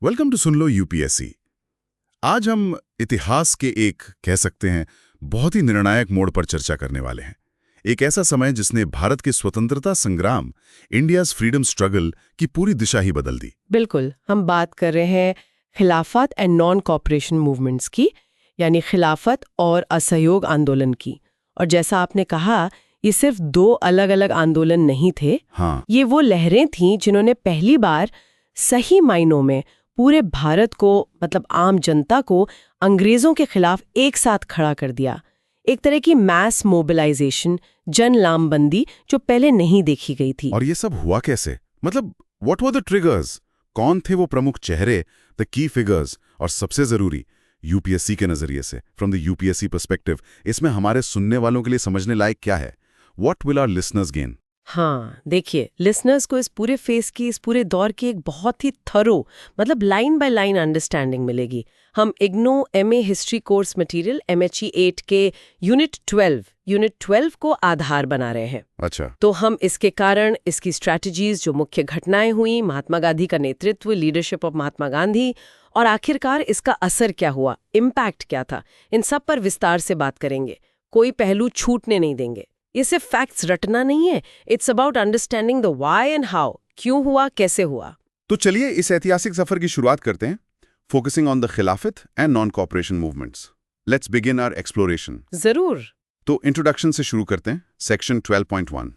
Welcome to सुन लो UPSC. आज हम इतिहास के एक कह सकते हैं बहुत ही निर्णायक मोड़ पर चर्चा करने वाले हैं। एक ऐसा समय जिसने भारत के स्वतंत्रता संग्राम, इंडियाज फ्रीडम स्ट्रगल की पूरी दिशा ही बदल दी। बिल्कुल, हम बात कर रहे हैं खिलाफत एंड नॉन कॉपरेशन मूवमेंट्स की, यानी खिलाफत और असहयोग आंदोलन की। और जैसा आपने कहा, ये सिर्फ दो अलग अलग आंदोलन नहीं थे। हाँ, ये वो लहरें थीं जिन्होंने पहली बार सही मायनों में पूरे भारत को, मतलब आम जनता को, अंग्रेजों के खिलाफ एक साथ खड़ा कर दिया। एक तरह की मैस मोबिलाइजेशन, जन लामबंदी जो पहले नहीं देखी गई थी। और ये सब हुआ कैसे? मतलब व्हाट वर द ट्रिगर्स? कौन थे वो प्रमुख चेहरे, द की फिगर्स? और सबसे जरूरी, यूपीएससी के नजरिए से, फ्रॉम द यूपीएससी पर्सपेक्टिव, इसमें हमारे सुनने वालों के लिए समझने लायक क्या है? What will our listeners gain? हाँ, देखिए, लिसनर्स को इस पूरे फेस की, इस पूरे दौर की एक बहुत ही थरो, मतलब लाइन बाय लाइन अंडरस्टैंडिंग मिलेगी। हम IGNOU MA history course material MHE 8 के यूनिट 12 को आधार बना रहे हैं। अच्छा, तो हम इसके कारण, इसकी स्ट्रैटेजीज, जो मुख्य घटनाएं हुई, महात्मा गांधी का नेतृत्व, लीडरशिप ऑफ महात्मा गांधी, और आखिरकार इसका असर क्या हुआ, इम्पैक्ट क्या था, इन सब पर विस्तार से बात करेंगे। कोई पहलू छूटने नहीं देंगे। ये सिर्फ फैक्ट्स रटना नहीं है, it's about understanding the why and how, क्यों हुआ, कैसे हुआ। तो चलिए इस ऐतिहासिक सफर की शुरुआत करते हैं, focusing on the Khilafat and non cooperation movements. Let's begin our exploration. जरूर। तो इंट्रोडक्शन से शुरू करते हैं, सेक्शन 12.1।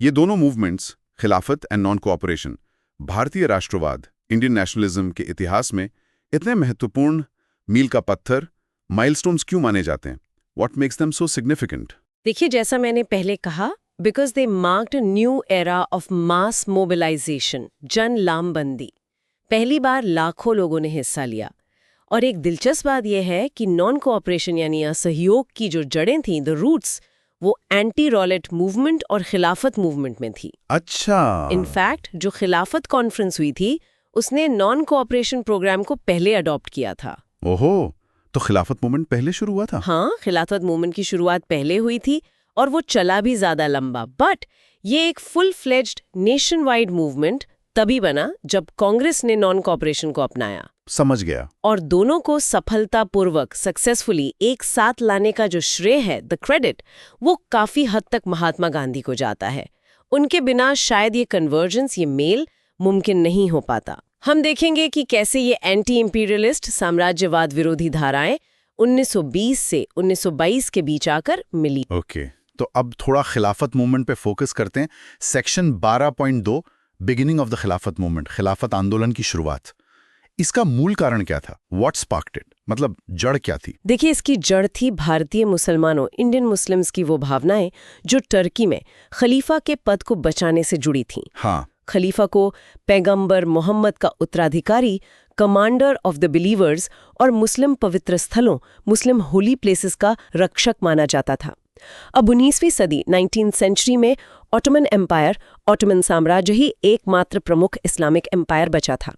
ये दोनों मूवमेंट्स, खिलाफत एंड नॉन कोऑपरेशन, भारतीय राष्ट्रवाद, इंडियन नेशनलिज्म के इतिहास में इतने महत्वपूर्ण मील का पत्थर, माइलस्टोन्स क्यों माने जाते हैं? What makes them so significant? देखिए, जैसा मैंने पहले कहा, because they marked a new era of mass mobilisation, जन लामबंदी। पहली बार लाखों लोगों ने हिस्सा लिया। और एक दिलचस्प बात यह है कि नॉन कोऑपरेशन यानी असहयोग की जो जड़ें थीं, द रूट्स, वो एंटी रॉलेट मूवमेंट और खिलाफत मूवमेंट में थी। अच्छा, इनफैक्ट जो खिलाफत कॉन्फ्रेंस हुई थी, उसने नॉन कोऑपरेशन प्रोग्राम को पहले अडॉप्ट किया था। ओहो, तो खिलाफत मूवमेंट पहले शुरू हुआ था? हाँ, खिलाफत मूवमेंट की शुरुआत पहले हुई थी और वो चला भी ज्यादा लंबा। बट ये एक full fledged nation wide movement तभी बना जब कांग्रेस ने नॉन कॉपरेशन को अपनाया। समझ गया। और दोनों को सफलतापूर्वक, सक्सेसफुली एक साथ लाने का जो श्रेय है, द क्रेडिट, वो काफी हद तक महात्मा गांधी को जाता है। उनके बिना शायद ये कन्वर्जेंस, ये मेल मुमकिन नहीं हो पाता। हम देखेंगे कि कैसे ये एंटी इंपीरियलिस्ट, साम्राज्यवाद विरोधी धाराएं 1920 से 1922 के बीच आकर मिली। ओके, तो अब थोड़ा खिलाफत मूवमेंट पे फोकस करते हैं। सेक्शन 12.2, बिगिनिंग ऑफ द खिलाफत मूवमेंट, खिलाफत आंदोलन की शुरुआत। इसका मूल कारण क्या था? What sparked it? मतलब जड़ क्या थी? देखिए, इसकी जड़ थी भारतीय मुसलमानों, इंडियन मुस्लिम्स की वो भावनाएं जो टर्की में खलीफा के पद को बचाने से जुड़ी थीं। हाँ, खलीफा को पैगंबर मोहम्मद का उत्तराधिकारी, कमांडर ऑफ द बिलीवर्स और मुस्लिम पवित्र स्थलों, मुस्लिम होली प्लेसेस का रक्षक माना जाता था। अब 19वीं सदी, 19th सेंचुरी में ऑटोमन एम्पायर, ऑटोमन साम्राज्य ही एकमात्र प्रमुख इस्लामिक एम्पायर बचा था।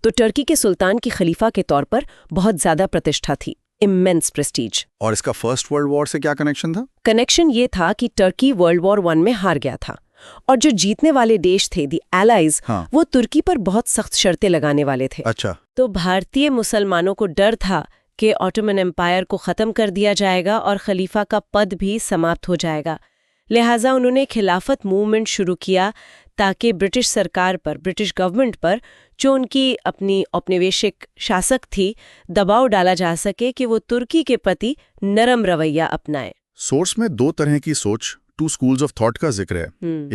तो टर्की के सुल्तान की खलीफा के तौर पर बहुत ज्यादा प्रतिष्ठा थी, इमेंस प्रेस्टीज। और इसका फर्स्ट वर्ल्ड वॉर से क्या कनेक्शन था? कनेक्शन ये था कि टर्की वर्ल्ड वॉर 1 में हार गया था और जो जीतने वाले देश थे, दी एलाइज, हाँ, वो तुर्की पर बहुत सख्त शर्तें लगाने वाले थे। अच्छा, तो भारतीय मुसलमानों को डर था कि ऑटोमन एम्पायर को खत्म कर दिया जाएगा और खलीफा का पद भी समाप्त हो जाएगा। लिहाजा उन्होंने खिलाफत मूवमेंट शुरू किया ताकि ब्रिटिश सरकार पर, ब्रिटिश गवर्नमेंट पर, जो उनकी अपनी औपनिवेशिक शासक थी, दबाव डाला जा सके कि वो तुर्की के प्रति नरम रवैया अपनाए। सोर्स में दो तरह की सोच, टू स्कूल्स ऑफ थॉट का जिक्र है,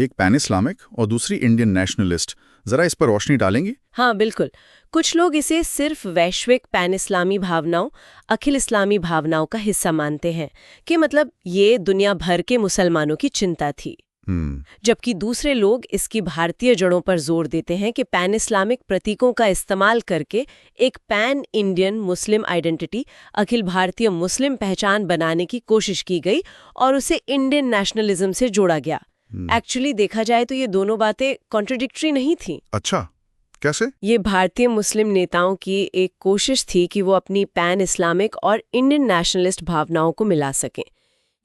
एक पैन इस्लामिक और दूसरी इंडियन नेशनलिस्ट। जरा इस पर रोशनी डालेंगे? हाँ, बिल्कुल। कुछ लोग इसे सिर्फ वैश्विक पैन इस्लामी भावनाओं, अखिल इस्लामी भावनाओं का हिस्सा मानते हैं कि मतलब ये दुनिया भर के मुसलमानों की चिंता थी। जबकि दूसरे लोग इसकी भारतीय जड़ों पर जोर देते हैं कि पैन इस्लामिक प्रतीकों का इस्तेमाल करके एक pan Indian Muslim identity, Akhil Bharatiya मुस्लिम पहचान बनाने की कोशिश की गई और उसे इंडियन नेशनलिज्म से जोड़ा गया। एक्चुअली देखा जाए तो ये दोनों बातें कॉन्ट्रडिक्टरी नहीं थी। अच्छा, कैसे? ये भारतीय मुस्लिम नेताओं की एक कोशिश थी कि वो अपनी पैन इस्लामिक और इंडियन नेशनलिस्ट भावनाओं को मिला सकें।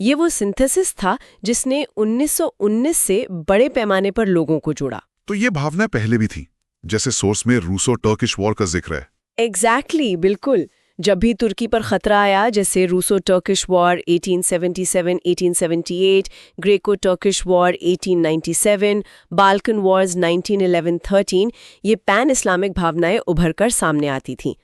ये वो सिंथेसिस था जिसने 1919 से बड़े पैमाने पर लोगों को जोड़ा। तो ये भावना पहले भी थी, जैसे सोर्स में रूसो टर्किश वॉर का जिक्र है। एग्जैक्टली बिल्कुल। जब भी तुर्की पर खतरा आया, जैसे Russo Turkish war 1877-1878, Greco Turkish war 1897, Balkan wars 1911-13, ये पैन इस्लामिक भावनाएं उभर कर सामने आती थीं।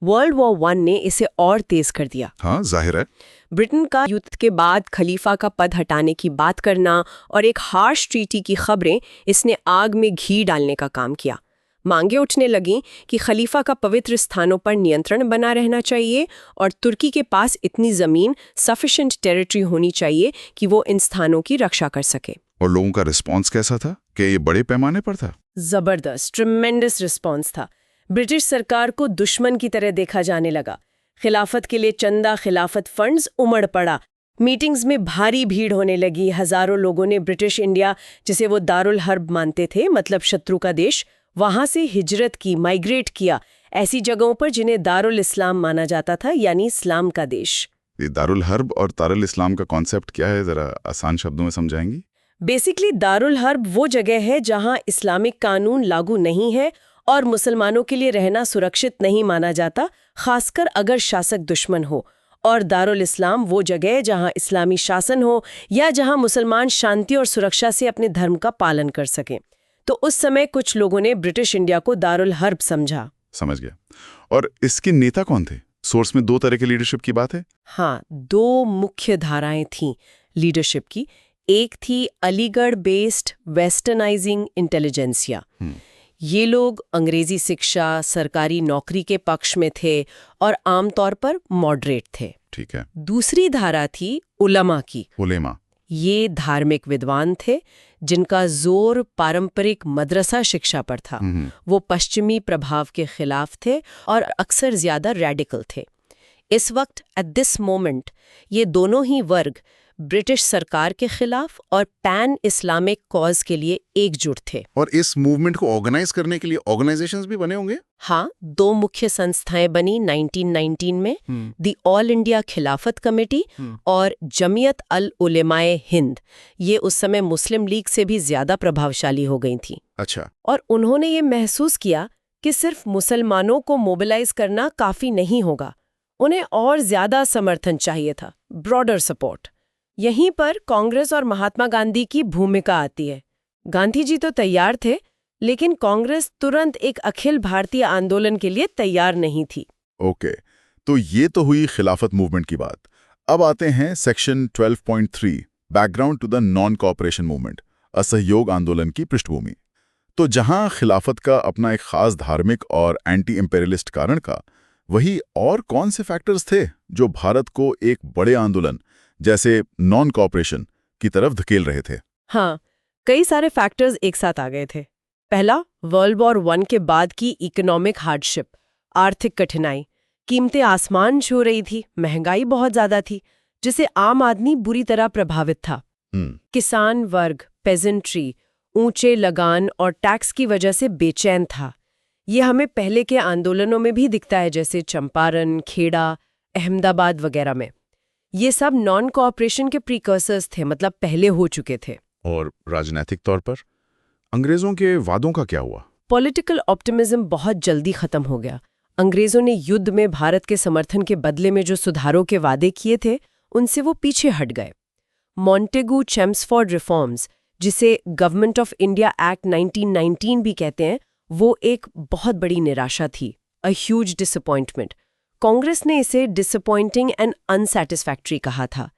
वर्ल्ड वॉर 1 ने इसे और तेज कर दिया। हाँ, जाहिर है। ब्रिटेन का युद्ध के बाद खलीफा का पद हटाने की बात करना और एक हार्श ट्रीटी की खबरें इसने आग में घी डालने का काम किया। मांगे उठने लगीं कि खलीफा का पवित्र स्थानों पर नियंत्रण बना रहना चाहिए और तुर्की के पास इतनी जमीन, सफिशिएंट टेरिटरी होनी चाहिए कि वो इन स्थानों की रक्षा कर सके। और लोगों का रिस्पॉन्स कैसा था? कि ये बड़े पैमाने पर था? जबरदस्त, ट्रिमेंडस रिस्पॉन्स था। ब्रिटिश सरकार को दुश्मन की तरह देखा जाने लगा। खिलाफत के लिए चंदा, खिलाफत फंड्स उमड़ पड़ा। मीटिंग्स में भारी भीड़ होने लगी। हजारों लोगों ने ब्रिटिश इंडिया, जिसे वो दारुल हर्ब मानते थे, मतलब शत्रु का देश, वहां से हिजरत की, माइग्रेट किया ऐसी जगहों पर जिन्हें दारुल इस्लाम माना जाता था, यानी इस्लाम का देश। ये दारुल हर्ब और दारुल इस्लाम का कॉन्सेप्ट क्या है, जरा आसान शब्दों में समझाएंगी? बेसिकली दारुल हर्ब वो जगह है जहां इस्लामिक कानून लागू नहीं है और मुसलमानों के लिए रहना सुरक्षित नहीं माना जाता, खासकर अगर शासक दुश्मन हो। और दारुल इस्लाम वो जगह है जहां इस्लामी शासन हो या जहां मुसलमान शांति और सुरक्षा से अपने धर्म का पालन कर सकें। तो उस समय कुछ लोगों ने ब्रिटिश इंडिया को दारुल हर्ब समझा। समझ गया। और इसके नेता कौन थे? सोर्स में 2 तरह के लीडरशिप की बात है। हाँ, 2 मुख्य धाराएं थीं लीडरशिप की। एक थी अलीगढ़ बेस्ड वेस्टर्नाइजिंग इंटेलिजेंसिया। ये लोग अंग्रेजी शिक्षा, सरकारी नौकरी के पक्ष में थे और आमतौर पर मॉडरेट थे। ठीक है। दूसरी धारा थी उलमा की। उलेमा। ये धार्मिक विद्वान थे जिनका जोर पारंपरिक मदरसा शिक्षा पर था। वो पश्चिमी प्रभाव के खिलाफ थे और अक्सर ज्यादा रैडिकल थे। इस वक्त एट दिस मोमेंट ये दोनों ही वर्ग ब्रिटिश सरकार के खिलाफ और पैन इस्लामिक कॉज के लिए एकजुट थे। और इस मूवमेंट को ऑर्गेनाइज करने के लिए ऑर्गेनाइजेशंस भी बने होंगे? हाँ, 2 मुख्य संस्थाएं बनी 1919 में, दी ऑल इंडिया खिलाफत कमेटी और जमियत अल उलेमाए हिंद। ये उस समय मुस्लिम लीग से भी ज्यादा प्रभावशाली हो गई थी। अच्छा। और उन्होंने ये महसूस किया कि सिर्फ मुसलमानों को मोबिलाइज करना काफी नहीं होगा, उन्हें और ज्यादा समर्थन चाहिए था, ब्रॉडर सपोर्ट। यहीं पर कांग्रेस और महात्मा गांधी की भूमिका आती है। गांधी जी तो तैयार थे, लेकिन कांग्रेस तुरंत एक अखिल भारतीय आंदोलन के लिए तैयार नहीं थी। ओके, तो ये तो हुई खिलाफत मूवमेंट की बात। अब आते हैं section 12.3, background to the non cooperation movement, असहयोग आंदोलन की पृष्ठभूमि। तो जहां खिलाफत का अपना एक खास धार्मिक और एंटी इंपेरियलिस्ट कारण का, वही और कौन से फैक्टर्स थे जो भारत को एक बड़े आंदोलन जैसे नॉन कोऑपरेशन की तरफ धकेल रहे थे? हाँ, कई सारे फैक्टर्स एक साथ आ गए थे। पहला, वर्ल्ड वॉर 1 के बाद की इकोनॉमिक हार्डशिप, आर्थिक कठिनाई। कीमतें आसमान छू रही थी, महंगाई बहुत ज्यादा थी, जिससे आम आदमी बुरी तरह प्रभावित था। किसान वर्ग, पेजेंट्री, ऊंचे लगान और टैक्स की वजह से बेचैन था। ये हमें पहले के आंदोलनों में भी दिखता है, जैसे चंपारण, खेड़ा, अहमदाबाद वगैरह में। ये सब नॉन कोऑपरेशन के प्रीकर्सर्स थे, मतलब पहले हो चुके थे। और राजनीतिक तौर पर अंग्रेजों के वादों का क्या हुआ? पॉलिटिकल ऑप्टिमिज्म बहुत जल्दी खत्म हो गया। अंग्रेजों ने युद्ध में भारत के समर्थन के बदले में जो सुधारों के वादे किए थे, उनसे वो पीछे हट गए। मॉन्टेगू चेम्सफोर्ड रिफॉर्म्स, जिसे गवर्नमेंट ऑफ इंडिया एक्ट 1919 भी कहते हैं, वो एक बहुत बड़ी निराशा थी, अ ह्यूज डिसअपॉइंटमेंट। कांग्रेस ने इसे डिसअपॉइंटिंग एंड अनसैटिस्फैक्टरी कहा था।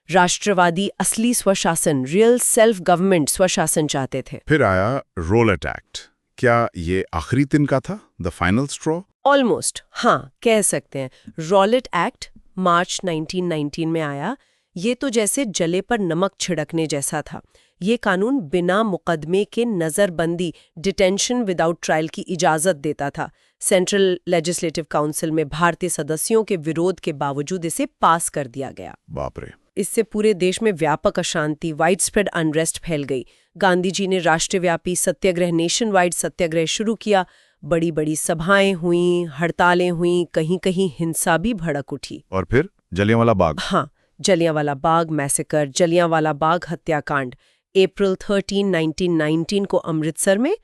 राष्ट्रवादी असली स्वशासन, रियल सेल्फ गवर्नमेंट स्वशासन चाहते थे। फिर आया रोलेट एक्ट। क्या ये आखिरी दिन का था, द फाइनल स्ट्रॉ? ऑलमोस्ट, हाँ, कह सकते हैं। रॉलेट एक्ट मार्च 1919 में आया। ये तो जैसे जले पर नमक छिड़कने जैसा था। ये कानून बिना मुकदमे के नज़रबंदी, डिटेंशन विदाउट ट्रायल की इजाज़त देता था। सेंट्रल लेजिस्लेटिव काउंसिल में भारतीय सदस्यों के विरोध के बावजूद इसे पास कर दिया गया। बाप रे। इससे पूरे देश में व्यापक अशांति, वाइड स्प्रेड अनरेस्ट फैल गई। गांधी जी ने राष्ट्रव्यापी सत्याग्रह, नेशन वाइड सत्याग्रह शुरू किया। बड़ी बड़ी सभाएं हुईं, हड़तालें हुईं, कहीं कहीं हिंसा भी भड़क उठी। और फिर जलियांवाला बाग। हाँ, जलियांवाला बाग मैसेकर, जलियांवाला बाग हत्याकांड, अप्रैल 13, 1919 को अमृतसर में।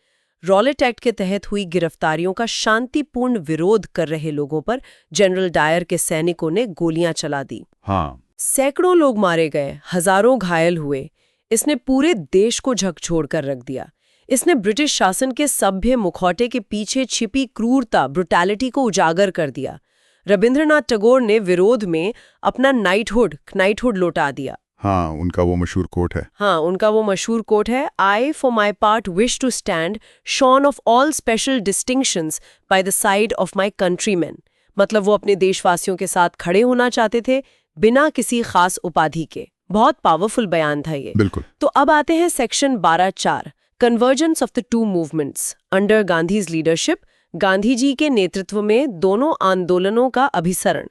रॉलेट एक्ट के तहत हुई गिरफ्तारियों का शांतिपूर्ण विरोध कर रहे लोगों पर जनरल डायर के सैनिकों ने गोलियां चला दी। हाँ, सैकड़ों लोग मारे गए, हजारों घायल हुए। इसने पूरे देश को झकझोर कर रख दिया। इसने ब्रिटिश शासन के सभ्य मुखौटे के पीछे छिपी क्रूरता, ब्रुटैलिटी को उजागर कर दिया। रविंद्रनाथ टैगोर ने विरोध में अपना नाइटहुड लौटा दिया। हाँ, उनका वो मशहूर कोट है, I for my part wish to stand shorn of all special distinctions by the side of my countryman. मतलब वो अपने देशवासियों के साथ खड़े होना चाहते थे बिना किसी खास उपाधि के। बहुत पावरफुल बयान था ये। बिल्कुल। तो अब आते हैं section 12(4), convergence of the two movements under Gandhi's leadership. Gandhi ji के नेतृत्व में दोनों आंदोलनों का अभिसरण।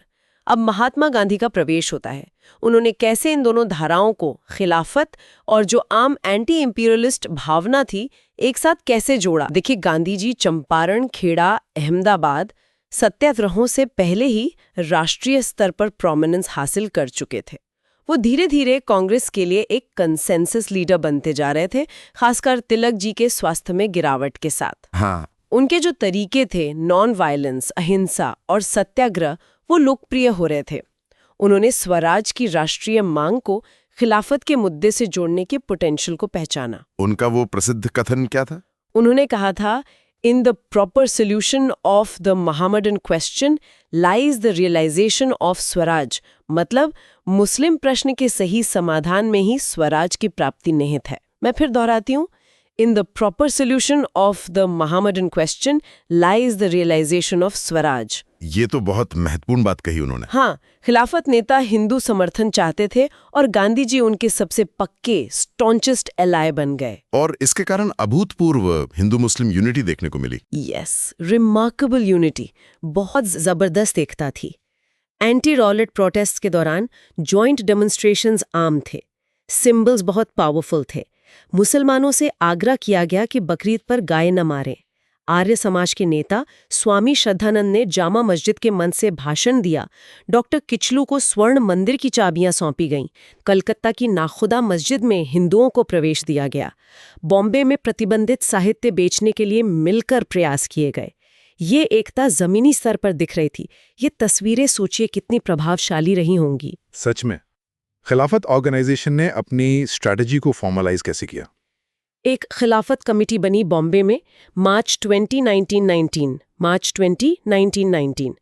अब महात्मा गांधी का प्रवेश होता है। उन्होंने कैसे इन दोनों धाराओं को, खिलाफत और जो आम एंटी इंपीरियलिस्ट भावना थी, एक साथ कैसे जोड़ा। देखिए, गांधी जी चंपारण, खेड़ा, अहमदाबाद सत्याग्रहों से पहले ही राष्ट्रीय स्तर पर प्रोमिनेंस हासिल कर चुके थे। वो धीरे धीरे कांग्रेस के लिए एक कंसेंसस लीडर बनते जा रहे थे, खासकर तिलक जी के स्वास्थ्य में गिरावट के साथ। हाँ। उनके जो तरीके थे, नॉन वायलेंस, अहिंसा और सत्याग्रह, वो लोकप्रिय हो रहे थे। उन्होंने स्वराज की राष्ट्रीय मांग को खिलाफत के मुद्दे से जोड़ने के पोटेंशियल को पहचाना। उनका वो प्रसिद्ध कथन क्या था? उन्होंने कहा था, in the proper solution of the Mohammedan question lies the realisation of Swaraj. मतलब मुस्लिम प्रश्न के सही समाधान में ही स्वराज की प्राप्ति निहित है। मैं फिर दोहराती हूँ, in the proper solution of the Mohammedan question lies the realisation of Swaraj. ये तो बहुत महत्वपूर्ण बात कही उन्होंने। हाँ, खिलाफत नेता हिंदू समर्थन चाहते थे और गांधी जी उनके सबसे पक्के स्टॉन्चेस्ट एलाय बन गए। और इसके कारण अभूतपूर्व हिंदू मुस्लिम यूनिटी देखने को मिली। यस, रिमार्केबल यूनिटी, बहुत जबरदस्त एकता थी। एंटी रॉलेट प्रोटेस्ट के दौरान जॉइंट डेमोन्स्ट्रेशंस आम थे, सिंबल्स बहुत पावरफुल थे। मुसलमानों से आग्रह किया गया कि बकरीद पर गाय न मारें। आर्य समाज के नेता स्वामी श्रद्धानंद ने जामा मस्जिद के मंच से भाषण दिया। डॉक्टर किचलू को स्वर्ण मंदिर की चाबियां सौंपी गईं। कलकत्ता की नाखुदा मस्जिद में हिंदुओं को प्रवेश दिया गया। बॉम्बे में प्रतिबंधित साहित्य बेचने के लिए मिलकर प्रयास किए गए। ये एकता जमीनी स्तर पर दिख रही थी। ये तस्वीरें सोचिए कितनी प्रभावशाली रही होंगी। सच में। खिलाफत ऑर्गेनाइजेशन ने अपनी स्ट्रैटेजी को फॉर्मलाइज कैसे किया? एक खिलाफत कमेटी बनी बॉम्बे में मार्च 20, 1919।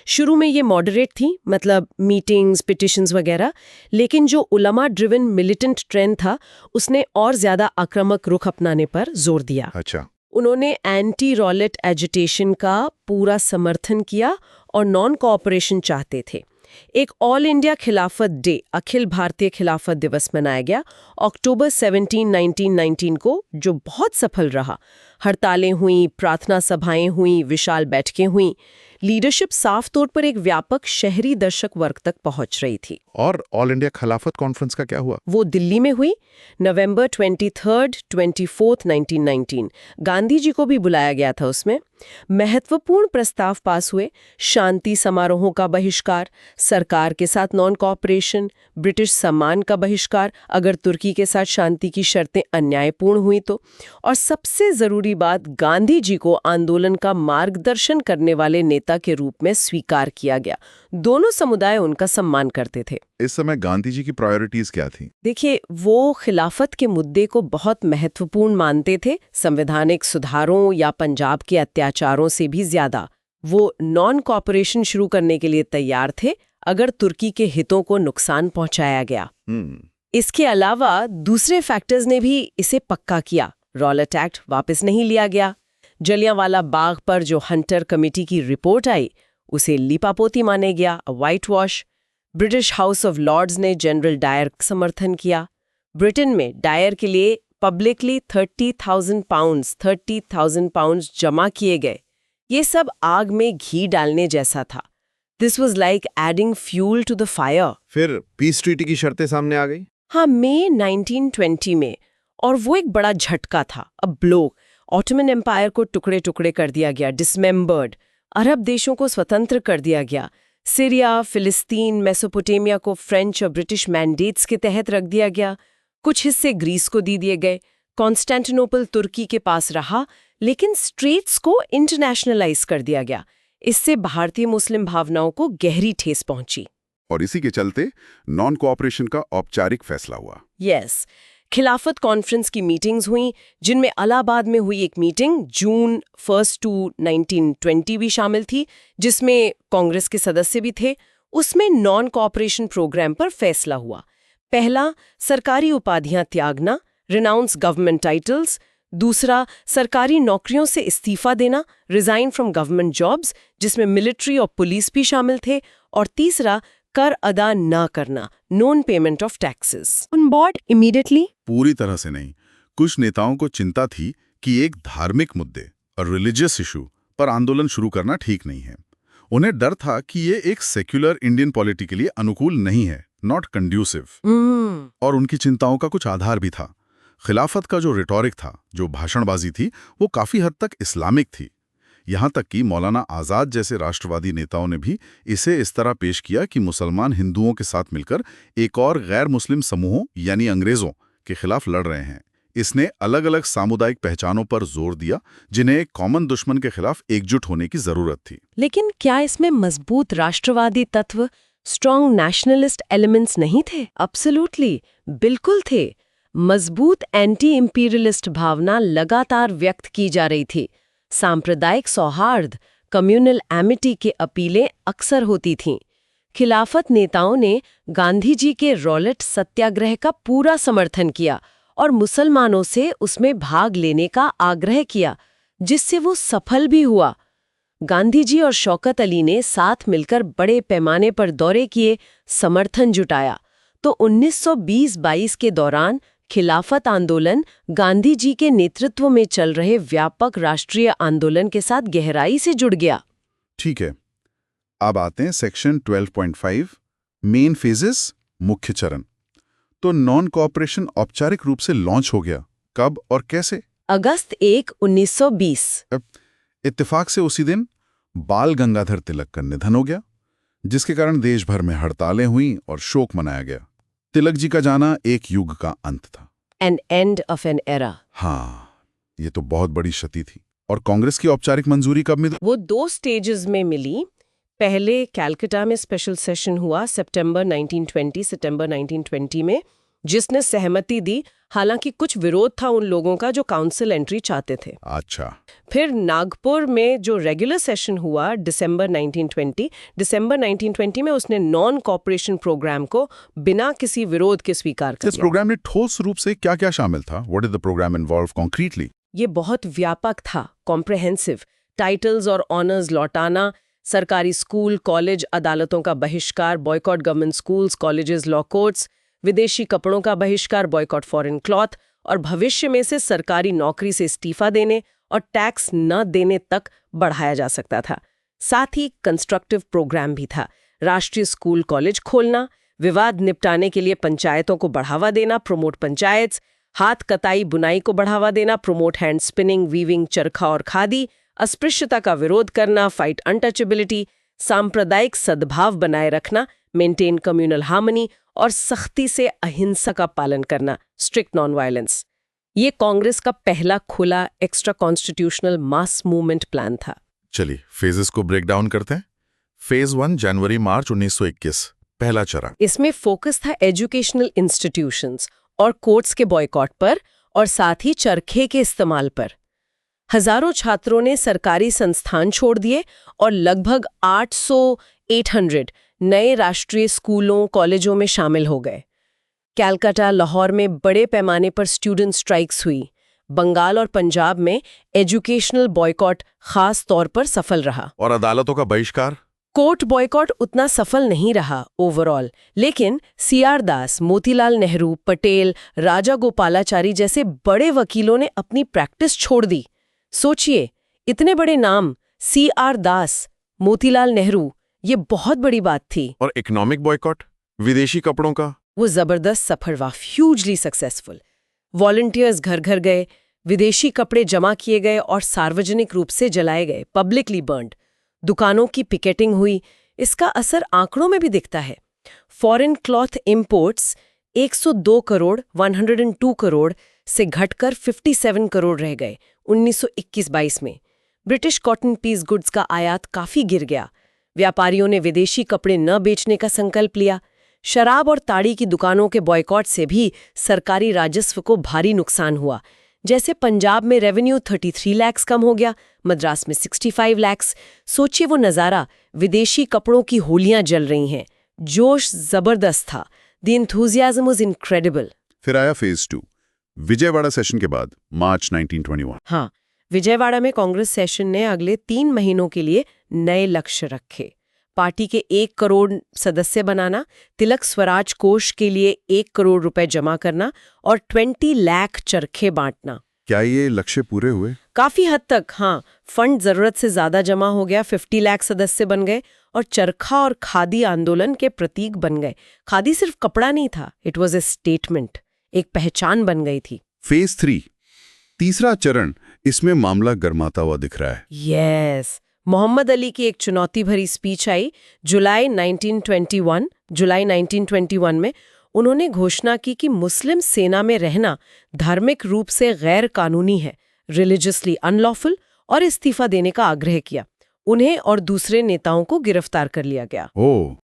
शुरू में ये मॉडरेट थी, मतलब मीटिंग्स, पिटिशंस वगैरह, लेकिन जो उलमा ड्रिवन मिलिटेंट ट्रेंड था, उसने और ज्यादा आक्रामक रुख अपनाने पर जोर दिया। अच्छा। उन्होंने एंटी रॉलेट एजिटेशन का पूरा समर्थन किया और नॉन कोऑपरेशन चाहते थे। एक ऑल इंडिया खिलाफत डे, अखिल भारतीय खिलाफत दिवस मनाया गया अक्टूबर 17, 1919 को, जो बहुत सफल रहा। हड़तालें हुई, प्रार्थना सभाएं हुई, विशाल बैठकें हुई। लीडरशिप साफ तौर पर एक व्यापक शहरी दर्शक वर्ग तक पहुंच रही थी। और ऑल इंडिया खिलाफत कॉन्फ्रेंस का क्या हुआ? वो दिल्ली में हुई नवंबर 23, 24, 1919। गांधी जी को भी बुलाया गया था उसमें। महत्वपूर्ण प्रस्ताव पास हुए, शांति समारोहों का बहिष्कार, सरकार के साथ नॉन कोऑपरेशन, ब्रिटिश सम्मान का बहिष्कार अगर तुर्की के साथ शांति की शर्तें अन्यायपूर्ण हुई तो, और सबसे जरूरी बात, गांधी जी को आंदोलन का मार्गदर्शन करने वाले नेता के रूप में स्वीकार किया गया। दोनों समुदाय उनका सम्मान करते थे। इस समय गांधी जी की प्रायोरिटीज क्या थी? देखिए, वो खिलाफत के मुद्दे को बहुत महत्वपूर्ण मानते थे, संवैधानिक सुधारों या पंजाब के अत्याचारों से भी ज्यादा। वो नॉन कोऑपरेशन शुरू करने के लिए तैयार थे अगर तुर्की के हितों को नुकसान पहुंचाया गया। इसके अलावा दूसरे फैक्टर्स ने भी इसे पक्का किया। रॉलेट एक्ट वापस नहीं लिया गया। जलियांवाला बाग पर जो हंटर कमेटी की रिपोर्ट आई, उसे लीपापोती माने गया, white wash. British House of Lords ने जनरल डायर का समर्थन किया। ब्रिटेन में डायर के लिए पब्लिकली 30,000 पाउंड्स जमा किए गए। ये सब आग में घी डालने जैसा था। This was like adding fuel to the fire. फिर पीस ट्रीटी की शर्तें सामने आ गई। हाँ, मई 1920 में, और वो एक बड़ा झटका था, अ ब्लो। ऑटोमन एम्पायर को टुकड़े टुकड़े कर दिया गया, डिसमेंबर्ड। अरब देशों को स्वतंत्र कर दिया गया। सीरिया, फिलिस्तीन, मेसोपोटामिया को फ्रेंच और ब्रिटिश मैंडेट्स के तहत रख दिया गया। कुछ हिस्से ग्रीस को दे दिए गए। कॉन्स्टेंटिनोपल तुर्की के पास रहा, लेकिन स्ट्रेट्स को इंटरनेशनलाइज कर दिया गया। इससे भारतीय मुस्लिम भावनाओं को गहरी ठेस पहुंची। और इसी के चलते नॉन कोऑपरेशन का औपचारिक फैसला हुआ। यस, खिलाफत कॉन्फ्रेंस की मीटिंग्स हुई, जिनमें इलाहाबाद में हुई एक मीटिंग जून 1 to 1920 भी शामिल थी, जिसमें कांग्रेस के सदस्य भी थे। उसमें नॉन कोऑपरेशन प्रोग्राम पर फैसला हुआ। पहला, सरकारी उपाधियां त्यागना, रिनाउंस गवर्नमेंट टाइटल्स। दूसरा, सरकारी नौकरियों से इस्तीफा देना, रिजाइन फ्रॉम गवर्नमेंट जॉब्स, जिसमें मिलिट्री और पुलिस भी शामिल थे। और तीसरा, कर अदा न करना, non payment of taxes. On board immediately? पूरी तरह से नहीं। कुछ नेताओं को चिंता थी कि एक धार्मिक मुद्दे और रिलीजियस इशू पर आंदोलन शुरू करना ठीक नहीं है। उन्हें डर था कि ये एक सेक्युलर इंडियन पॉलिटी के लिए अनुकूल नहीं है, नॉट कंड्यूसिव। और उनकी चिंताओं का कुछ आधार भी था। खिलाफत का जो रिटोरिक था, जो भाषणबाजी थी, वो काफी हद तक इस्लामिक थी। यहां तक कि मौलाना आजाद जैसे राष्ट्रवादी नेताओं ने भी इसे इस तरह पेश किया कि मुसलमान हिंदुओं के साथ मिलकर एक और गैर मुस्लिम समूहों यानी अंग्रेजों के खिलाफ लड़ रहे हैं। इसने अलग अलग सामुदायिक पहचानों पर जोर दिया, जिन्हें एक कॉमन दुश्मन के खिलाफ एकजुट होने की जरूरत थी। लेकिन क्या इसमें मजबूत राष्ट्रवादी तत्व, स्ट्रॉन्ग नेशनलिस्ट एलिमेंट्स नहीं थे? एब्सोल्युटली, बिल्कुल थे। मजबूत एंटी इंपीरियलिस्ट भावना लगातार व्यक्त की जा रही थी। सांप्रदायिक सौहार्द, कम्युनल एमिटी के अपीलें अक्सर होती थीं। खिलाफत नेताओं ने गांधी जी के रॉलेट सत्याग्रह का पूरा समर्थन किया और मुसलमानों से उसमें भाग लेने का आग्रह किया, जिससे वो सफल भी हुआ। गांधी जी और शौकत अली ने साथ मिलकर बड़े पैमाने पर दौरे किए, समर्थन जुटाया। तो 1920-22 के दौरान खिलाफत आंदोलन गांधी जी के नेतृत्व में चल रहे व्यापक राष्ट्रीय आंदोलन के साथ गहराई से जुड़ गया। ठीक है, अब आते हैं सेक्शन 12.5, मेन फेजेस, मुख्य चरण। तो नॉन कोऑपरेशन औपचारिक रूप से लॉन्च हो गया। कब और कैसे? अगस्त 1, 1920। इत्तेफाक से उसी दिन बाल गंगाधर तिलक का निधन हो गया, जिसके कारण देश भर में हड़तालें हुई और शोक मनाया गया। तिलक जी का जाना एक युग का अंत था। An end of an era। हाँ, ये तो बहुत बड़ी क्षति थी। और कांग्रेस की औपचारिक मंजूरी कब मिली? वो 2 स्टेजेस में मिली। पहले कैलकाटा में स्पेशल सेशन हुआ सितंबर 1920 में, जिसने सहमति दी। हालांकि कुछ विरोध था उन लोगों का जो काउंसिल एंट्री चाहते थे। अच्छा। फिर नागपुर में जो रेगुलर सेशन हुआ दिसंबर 1920 में, उसने नॉन कोऑपरेशन प्रोग्राम को बिना किसी विरोध के स्वीकार कर इस लिया। प्रोग्राम में ठोस रूप से क्या-क्या शामिल था? What is the programme involve concretely? ये बहुत व्यापक था, कॉम्प्रहेंसिव। टाइटल्स और ऑनर्स लौटाना, सरकारी स्कूल, कॉलेज, अदालतों का बहिष्कार, boycott government schools, colleges, law courts, विदेशी कपड़ों का बहिष्कार, बॉयकॉट फॉरेन क्लॉथ, और भविष्य में से सरकारी नौकरी से इस्तीफा देने और टैक्स न देने तक बढ़ाया जा सकता था। साथ ही कंस्ट्रक्टिव प्रोग्राम भी था। राष्ट्रीय स्कूल कॉलेज खोलना, विवाद निपटाने के लिए पंचायतों को बढ़ावा देना, प्रमोट पंचायत्स, हाथ कताई बुनाई को बढ़ावा देना, प्रमोट हैंड स्पिनिंग, वीविंग, चरखा और खादी, अस्पृश्यता का विरोध करना, फाइट अनटचेबिलिटी, सांप्रदायिक सद्भाव बनाए रखना, मेंटेन कम्युनल हार्मनी, और सख्ती से अहिंसा का पालन करना, स्ट्रिक्ट नॉन वायलेंस। ये कांग्रेस का पहला खुला extra constitutional mass movement plan था। चलिए फेजेस को ब्रेक डाउन करते हैं। फेज 1 जनवरी-मार्च 1921, पहला चरण। इसमें फोकस था एजुकेशनल इंस्टीट्यूशंस और कोर्ट्स के बॉयकॉट पर, और साथ ही चरखे के इस्तेमाल पर। हजारों छात्रों ने सरकारी संस्थान छोड़ दिए और लगभग 800 नए राष्ट्रीय स्कूलों, कॉलेजों में शामिल हो गए। कैलकाटा, लाहौर में बड़े पैमाने पर स्टूडेंट स्ट्राइक्स हुई। बंगाल और पंजाब में एजुकेशनल बॉयकॉट खास तौर पर सफल रहा। और अदालतों का बहिष्कार? कोर्ट बॉयकॉट उतना सफल नहीं रहा ओवरऑल, लेकिन सीआर दास, मोतीलाल नेहरू, पटेल, राजा गोपालाचारी जैसे बड़े वकीलों ने अपनी प्रैक्टिस छोड़ दी। सोचिए, इतने बड़े नाम, सीआर दास, मोतीलाल नेहरू, ये बहुत बड़ी बात थी। और इकोनॉमिक बॉयकॉट, विदेशी कपड़ों का? वो जबरदस्त सफल रहा, ह्यूजली सक्सेसफुल। वॉलंटियर्स घर घर गए, विदेशी कपड़े जमा किए गए और सार्वजनिक रूप से जलाए गए, पब्लिकली बर्न्ड। दुकानों की पिकेटिंग हुई। इसका असर आंकड़ों में भी दिखता है। Foreign cloth imports 102 crore 102 crore से घटकर 57 करोड़ रह गए। 1921-22 में ब्रिटिश कॉटन पीस गुड्स का आयात काफी गिर गया। व्यापारियों ने विदेशी कपड़े न बेचने का संकल्प लिया। शराब और ताड़ी की दुकानों के बॉयकॉट से भी सरकारी राजस्व को भारी नुकसान हुआ। जैसे पंजाब में रेवेन्यू 33 लाख कम हो गया, मद्रास में 65 लाख। सोचिए वो नज़ारा, विदेशी कपड़ों की होलियां जल रही हैं। जोश जबरदस्त था। The enthusiasm was incredible. फिर आया फेज 2, विजयवाड़ा सेशन के बाद, मार्च 1921। हाँ, विजयवाड़ा में कांग्रेस सेशन ने अगले 3 महीनों के लिए नए लक्ष्य रखे। पार्टी के 1 करोड़ सदस्य बनाना, तिलक स्वराज कोष के लिए 1 करोड़ रुपए जमा करना और 20 लाख चरखे बांटना। क्या ये लक्ष्य पूरे हुए? काफी हद तक, हाँ। फंड जरूरत से ज्यादा जमा हो गया, 50 लाख सदस्य बन गए और चरखा और खादी आंदोलन के प्रतीक बन गए। खादी सिर्फ कपड़ा नहीं था, इट वॉज ए स्टेटमेंट, एक पहचान बन गई थी। फेज 3, तीसरा चरण, इसमें मामला गर्माता हुआ दिख रहा है। यस, मोहम्मद अली की एक चुनौती भरी स्पीच आई जुलाई 1921 में। उन्होंने घोषणा की कि मुस्लिम सेना में रहना धार्मिक रूप से गैर कानूनी है, रिलीजियसली अनलॉफुल, और इस्तीफा देने का आग्रह किया। उन्हें और दूसरे नेताओं को गिरफ्तार कर लिया गया।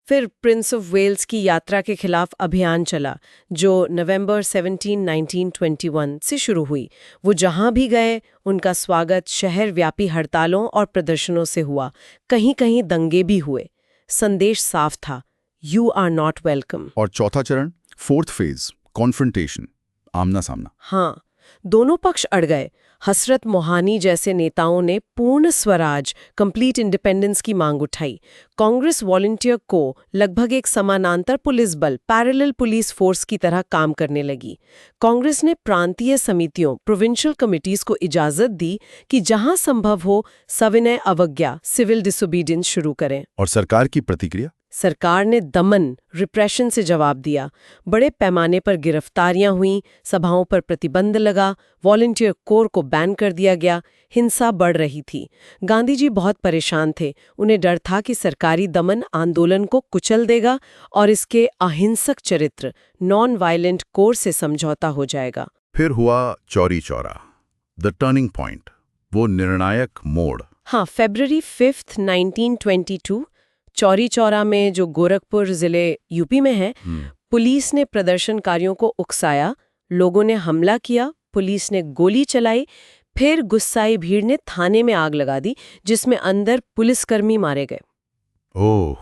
फिर प्रिंस ऑफ वेल्स की यात्रा के खिलाफ अभियान चला, जो नवंबर 17, 1921 से शुरू हुई। वो जहां भी गए, उनका स्वागत शहर व्यापी हड़तालों और प्रदर्शनों से हुआ। कहीं कहीं दंगे भी हुए। संदेश साफ था, यू आर नॉट वेलकम। और चौथा चरण, फोर्थ फेज, कॉन्फ्रंटेशन, आमना सामना। हाँ, दोनों पक्ष अड़ गए। हसरत मोहानी जैसे नेताओं ने पूर्ण स्वराज, कंप्लीट इंडिपेंडेंस की मांग उठाई। कांग्रेस वॉलंटियर को लगभग एक समानांतर पुलिस बल, पैरेलल पुलिस फोर्स की तरह काम करने लगी। कांग्रेस ने प्रांतीय समितियों, प्रोविंशियल कमिटीज को इजाजत दी कि जहां संभव हो सविनय अवज्ञा, सिविल डिसोबीडियंस शुरू करें। और सरकार की प्रतिक्रिया? सरकार ने दमन, रिप्रेशन से जवाब दिया। बड़े पैमाने पर गिरफ्तारियां हुईं, सभाओं पर प्रतिबंध लगा, वॉलंटियर कोर को बैन कर दिया गया। हिंसा बढ़ रही थी। गांधी जी बहुत परेशान थे। उन्हें डर था कि सरकारी दमन आंदोलन को कुचल देगा और इसके अहिंसक चरित्र, नॉन वायलेंट कोर से समझौता हो जाएगा। फिर हुआ Chauri Chaura, the turning point, वो निर्णायक मोड़। हाँ, February 5, 1922 चौरी चौरा में, जो गोरखपुर जिले यूपी में है, पुलिस ने प्रदर्शनकारियों को उकसाया। लोगों ने हमला किया, पुलिस ने गोली चलाई। फिर गुस्साई भीड़ ने थाने में आग लगा दी, जिसमें अंदर पुलिसकर्मी मारे गए। ओह!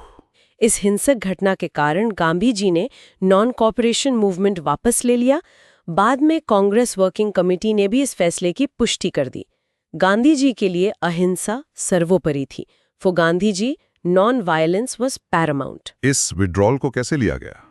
इस हिंसक घटना के कारण गांधी जी ने नॉन कॉपरेशन मूवमेंट वापस ले लिया। बाद में कांग्रेस वर्किंग कमेटी ने भी इस फैसले की पुष्टि कर दी। गांधी जी के लिए अहिंसा सर्वोपरि थी। For Gandhi ji, non violence was paramount. इस विड्रॉल को कैसे लिया गया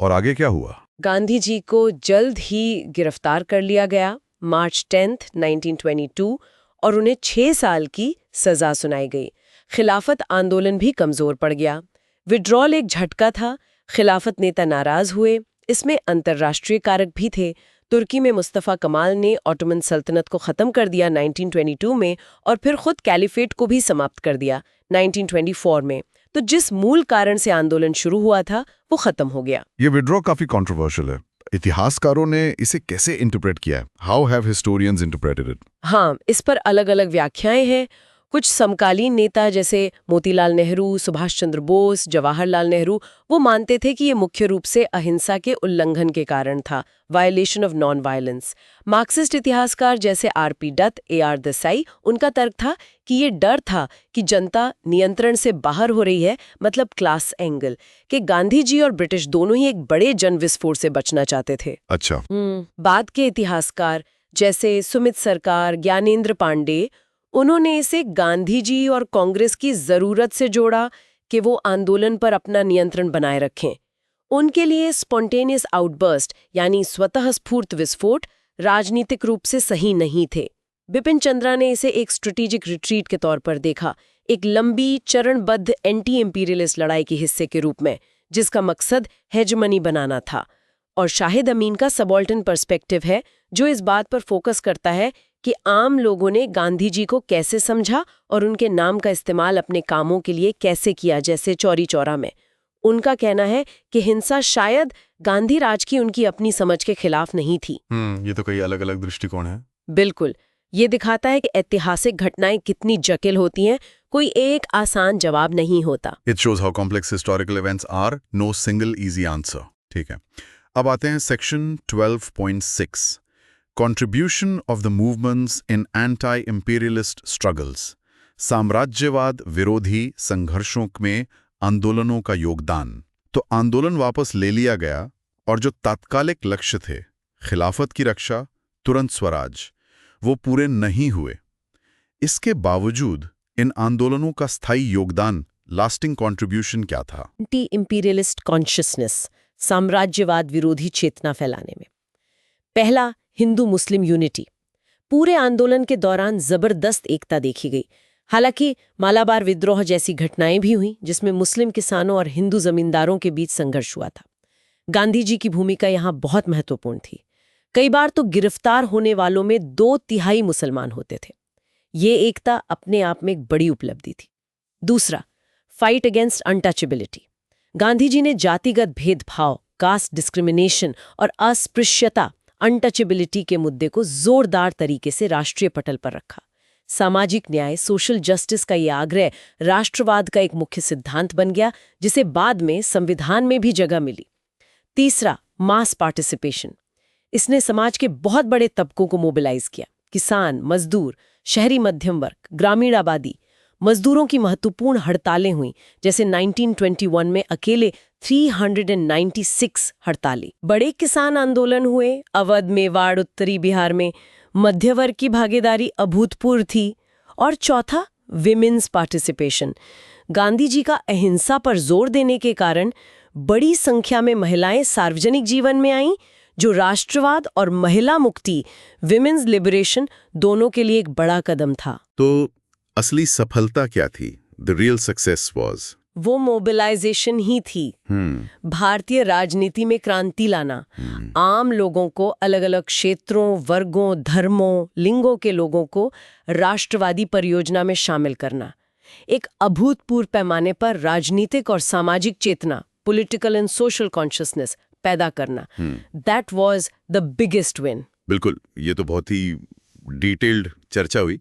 और आगे क्या हुआ? गांधी जी को जल्द ही गिरफ्तार कर लिया गया, मार्च 10, 1922, और उन्हें 6 साल की सजा सुनाई गई। खिलाफत आंदोलन भी कमजोर पड़ गया। विड्रॉल एक झटका था। खिलाफत नेता नाराज हुए। इसमें अंतर्राष्ट्रीय कारक भी थे। तुर्की में मुस्तफ़ा कमाल ने ऑटोमन सल्तनत को ख़त्म कर दिया 1922 में, और फिर खुद कैलिफेट को भी समाप्त कर दिया 1924 में। तो जिस मूल कारण से आंदोलन शुरू हुआ था, वो ख़त्म हो गया। ये विड्रॉ काफी कंट्रोवर्शियल है। इतिहासकारों ने इसे कैसे इंटरप्रेट किया है? How have historians interpreted it? हाँ, इस पर अलग-अलग व्याख्याएं हैं। कुछ समकालीन नेता जैसे मोतीलाल नेहरू, सुभाष चंद्र बोस, जवाहरलाल नेहरू, वो मानते थे कि ये मुख्य रूप से अहिंसा के उल्लंघन के कारण था, violation of non violence. Marxist इतिहासकार जैसे आर.पी. दत्त, ए.आर. देसाई, उनका तर्क था कि ये डर था कि जनता नियंत्रण से बाहर हो रही है, मतलब क्लास एंगल, कि गांधी जी और ब्रिटिश दोनों ही एक बड़े जन विस्फोट से बचना चाहते थे। अच्छा। बाद के इतिहासकार जैसे सुमित सरकार, ज्ञानेंद्र पांडे, उन्होंने इसे गांधी जी और कांग्रेस की जरूरत से जोड़ा कि वो आंदोलन पर अपना नियंत्रण बनाए रखें। उनके लिए स्पॉन्टेनियस आउटबर्स्ट यानी स्वतः स्फूर्त विस्फोट राजनीतिक रूप से सही नहीं थे। बिपिन चंद्रा ने इसे एक स्ट्रेटेजिक रिट्रीट के तौर पर देखा, एक लंबी चरणबद्ध एंटी इंपीरियलिस्ट लड़ाई के हिस्से के रूप में, जिसका मकसद हेजमनी बनाना था। और शाहिद अमीन का सबॉल्टन पर्सपेक्टिव है, जो इस बात पर फोकस करता है कि आम लोगों ने गांधी जी को कैसे समझा और उनके नाम का इस्तेमाल अपने कामों के लिए कैसे किया, जैसे चौरी चौरा में। उनका कहना है कि हिंसा शायद गांधी राज की उनकी अपनी समझ के खिलाफ नहीं थी। ये तो कई अलग अलग दृष्टिकोण है। बिल्कुल, ये दिखाता है कि ऐतिहासिक घटनाएं कितनी जटिल होती हैं, कोई एक आसान जवाब नहीं होता। It shows how complex historical events are, no single easy answer. ठीक है, अब आते हैं section 12.6, Contribution of the movements in anti-imperialist struggles. साम्राज्यवाद विरोधी संघर्षों में आंदोलनों का योगदान। तो आंदोलन वापस ले लिया गया और जो तात्कालिक लक्ष्य थे, खिलाफत की रक्षा, तुरंत स्वराज, वो पूरे नहीं हुए। इसके बावजूद इन आंदोलनों का स्थायी योगदान, लास्टिंग कंट्रीब्यूशन क्या था? एंटी इंपीरियलिस्ट कॉन्शियसनेस, साम्राज्यवाद विरोधी चेतना फैलाने में। पहला, हिंदू मुस्लिम यूनिटी। पूरे आंदोलन के दौरान जबरदस्त एकता देखी गई। हालांकि मालाबार विद्रोह जैसी घटनाएं भी हुई जिसमें मुस्लिम किसानों और हिंदू जमींदारों के बीच संघर्ष हुआ था। गांधी जी की भूमिका यहाँ बहुत महत्वपूर्ण थी। कई बार तो गिरफ्तार होने वालों में 2/3 मुसलमान होते थे। ये एकता अपने आप में एक बड़ी उपलब्धि थी। दूसरा, fight against untouchability. Gandhi ji ने जातिगत भेदभाव, कास्ट डिस्क्रिमिनेशन और अस्पृश्यता, अनटचेबिलिटी के मुद्दे को जोरदार तरीके से राष्ट्रीय पटल पर रखा। सामाजिक न्याय, सोशल जस्टिस का ये आग्रह राष्ट्रवाद का एक मुख्य सिद्धांत बन गया, जिसे बाद में संविधान में भी जगह मिली। तीसरा, मास पार्टिसिपेशन। इसने समाज के बहुत बड़े तबकों को मोबिलाइज किया। किसान, मजदूर, शहरी मध्यम वर्ग, ग्रामीण आबादी। मजदूरों की महत्वपूर्ण हड़तालें हुई, जैसे 1921 में अकेले 396 हड़तालें। बड़े किसान आंदोलन हुए अवध, मेवाड़, उत्तरी बिहार में। मध्य वर्ग की भागीदारी अभूतपूर्व थी। और चौथा, विमेन्स पार्टिसिपेशन। गांधी जी का अहिंसा पर जोर देने के कारण बड़ी संख्या में महिलाएं सार्वजनिक जीवन में आईं, जो राष्ट्रवाद और महिला मुक्ति, विमेन्स लिबरेशन, दोनों के लिए एक बड़ा कदम था। तो असली सफलता क्या थी? द रियल सक्सेस वाज वो मोबिलाइजेशन ही थी। भारतीय राजनीति में क्रांति लाना, आम लोगों को, अलग अलग क्षेत्रों, वर्गों, धर्मों, लिंगों के लोगों को राष्ट्रवादी परियोजना में शामिल करना, एक अभूतपूर्व पैमाने पर राजनीतिक और सामाजिक चेतना, पॉलिटिकल एंड सोशल कॉन्शियसनेस पैदा करना। That was the biggest win. बिल्कुल, ये तो बहुत ही डिटेल्ड चर्चा हुई।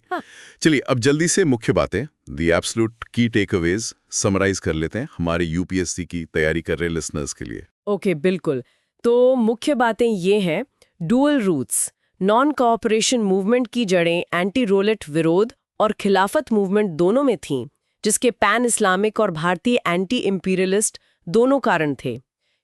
चलिए अब जल्दी से मुख्य बातें, द एब्सोल्यूट की टेकअवेज समराइज कर लेते हैं हमारे यूपीएससी की तैयारी कर रहे लिसनर्स के लिए। ओके, बिल्कुल। तो मुख्य बातें ये हैं, dual roots, non cooperation movement की जड़ें एंटी रोलेट विरोध और खिलाफत मूवमेंट दोनों में थीं, जिसके पैन इस्लामिक और भारतीय एंटी इंपीरियलिस्ट दोनों कारण थे।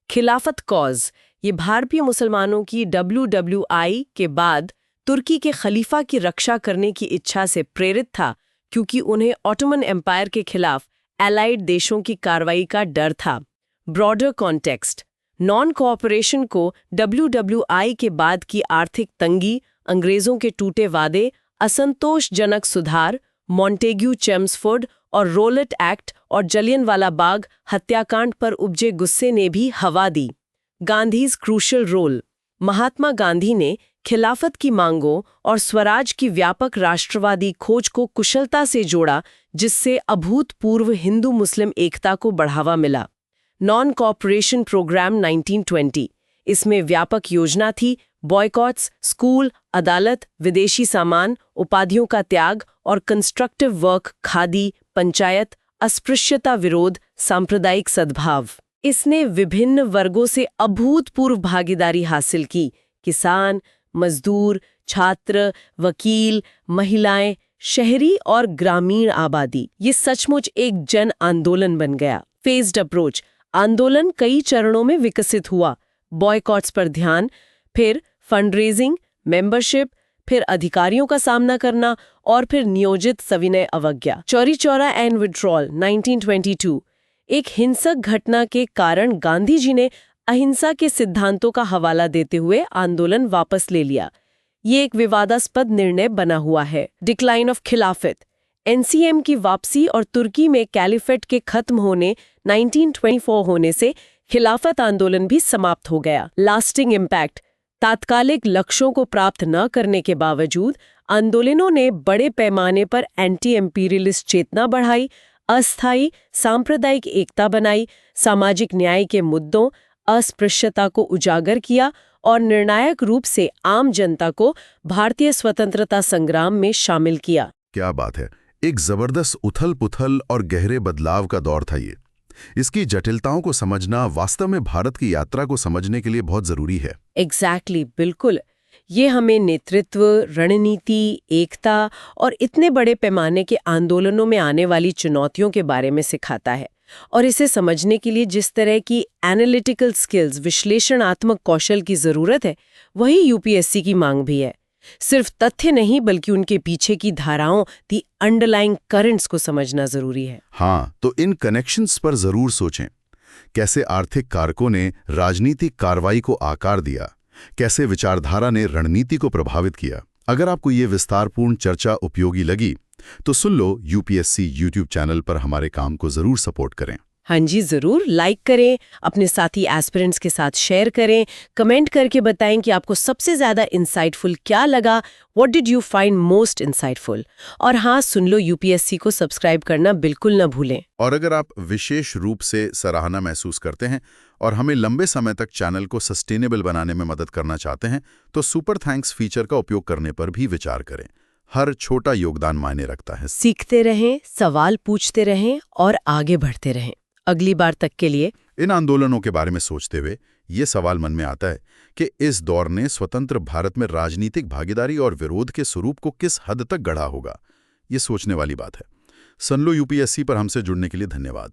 खिलाफत कॉज, ये भारतीय मुसलमानों की WWI के बाद तुर्की के खलीफा की रक्षा करने की इच्छा से प्रेरित था, क्योंकि उन्हें ऑटोमन एम्पायर के खिलाफ एलाइड देशों की कार्रवाई का डर था। ब्रॉडर कॉन्टेक्स्ट, नॉन कोऑपरेशन को WWI के बाद की आर्थिक तंगी, अंग्रेजों के टूटे वादे, असंतोषजनक सुधार, मॉन्टेग्यू चेम्सफोर्ड और रोलेट एक्ट और जलियनवाला बाग हत्याकांड पर उपजे गुस्से ने भी हवा दी। गांधीज क्रूशल रोल, महात्मा गांधी ने खिलाफत की मांगों और स्वराज की व्यापक राष्ट्रवादी खोज को कुशलता से जोड़ा, जिससे अभूतपूर्व हिंदू मुस्लिम एकता को बढ़ावा मिला। नॉन कोऑपरेशन प्रोग्राम 1920, इसमें व्यापक योजना थी, बॉयकॉट्स, स्कूल, अदालत, विदेशी सामान, उपाधियों का त्याग और कंस्ट्रक्टिव वर्क, खादी, पंचायत, अस्पृश्यता विरोध, सांप्रदायिक सद्भाव। इसने विभिन्न वर्गों से अभूतपूर्व भागीदारी हासिल की। किसान, मजदूर, छात्र, वकील, महिलाएं, शहरी और ग्रामीण आबादी। ये सचमुच एक जन आंदोलन बन गया। फेज्ड अप्रोच, आंदोलन कई चरणों में विकसित हुआ। बॉयकॉट्स पर ध्यान, फिर फंडरेजिंग, मेंबरशिप, फिर अधिकारियों का सामना करना और फिर नियोजित सविनय अवज्ञा। चौरी चौरा एंड विड्रॉल 1922, एक हिंसक घटना के कारण गांधी जी ने अहिंसा के सिद्धांतों का हवाला देते हुए आंदोलन वापस ले लिया। ये एक विवादास्पद निर्णय बना हुआ है। डिक्लाइन ऑफ खिलाफत, NCM की वापसी और तुर्की में कैलिफेट के खत्म होने 1924 होने से खिलाफत आंदोलन भी समाप्त हो गया। लास्टिंग इम्पैक्ट, तात्कालिक लक्ष्यों को प्राप्त न करने के बावजूद आंदोलनों ने बड़े पैमाने पर एंटी एम्पीरियलिस्ट चेतना बढ़ाई, अस्थायी सांप्रदायिक एकता बनाई, सामाजिक न्याय के मुद्दों, अस्पृश्यता को उजागर किया और निर्णायक रूप से आम जनता को भारतीय स्वतंत्रता संग्राम में शामिल किया। क्या बात है, एक जबरदस्त उथल-पुथल और गहरे बदलाव का दौर था ये। इसकी जटिलताओं को समझना वास्तव में भारत की यात्रा को समझने के लिए बहुत जरूरी है। एग्जैक्टली, बिल्कुल। ये हमें नेतृत्व, रणनीति, एकता और इतने बड़े पैमाने के आंदोलनों में आने वाली चुनौतियों के बारे में सिखाता है। और इसे समझने के लिए जिस तरह की एनालिटिकल स्किल्स, विश्लेषणात्मक कौशल की जरूरत है, वही यूपीएससी की मांग भी है। सिर्फ तथ्य नहीं, बल्कि उनके पीछे की धाराओं, दी अंडरलाइंग करंट्स को समझना जरूरी है। हाँ, तो इन कनेक्शंस पर जरूर सोचें। कैसे आर्थिक कारकों ने राजनीतिक कार्रवाई को आकार दिया, कैसे विचारधारा ने रणनीति को प्रभावित किया। अगर आपको ये विस्तारपूर्ण चर्चा उपयोगी लगी तो सुन लो यूपीएससी यूट्यूब चैनल पर हमारे काम को जरूर सपोर्ट करें। हाँ जी, जरूर लाइक करें, अपने साथी एस्पिरेंट्स के साथ शेयर करें, कमेंट करके बताएं कि आपको सबसे ज्यादा इंसाइटफुल क्या लगा, what did you find most insightful. और हाँ, सुन लो यूपीएससी को सब्सक्राइब करना बिल्कुल न भूलें। और अगर आप विशेष रूप से सराहना महसूस करते हैं और हमें लंबे समय तक चैनल को सस्टेनेबल बनाने में मदद करना चाहते हैं तो सुपर थैंक्स फीचर का उपयोग करने पर भी विचार करें। हर छोटा योगदान मायने रखता है। सीखते रहें, सवाल पूछते रहें और आगे बढ़ते रहें। अगली बार तक के लिए इन आंदोलनों के बारे में सोचते हुए ये सवाल मन में आता है कि इस दौर ने स्वतंत्र भारत में राजनीतिक भागीदारी और विरोध के स्वरूप को किस हद तक गढ़ा होगा। ये सोचने वाली बात है। सुन लो यूपीएससी पर हमसे जुड़ने के लिए धन्यवाद।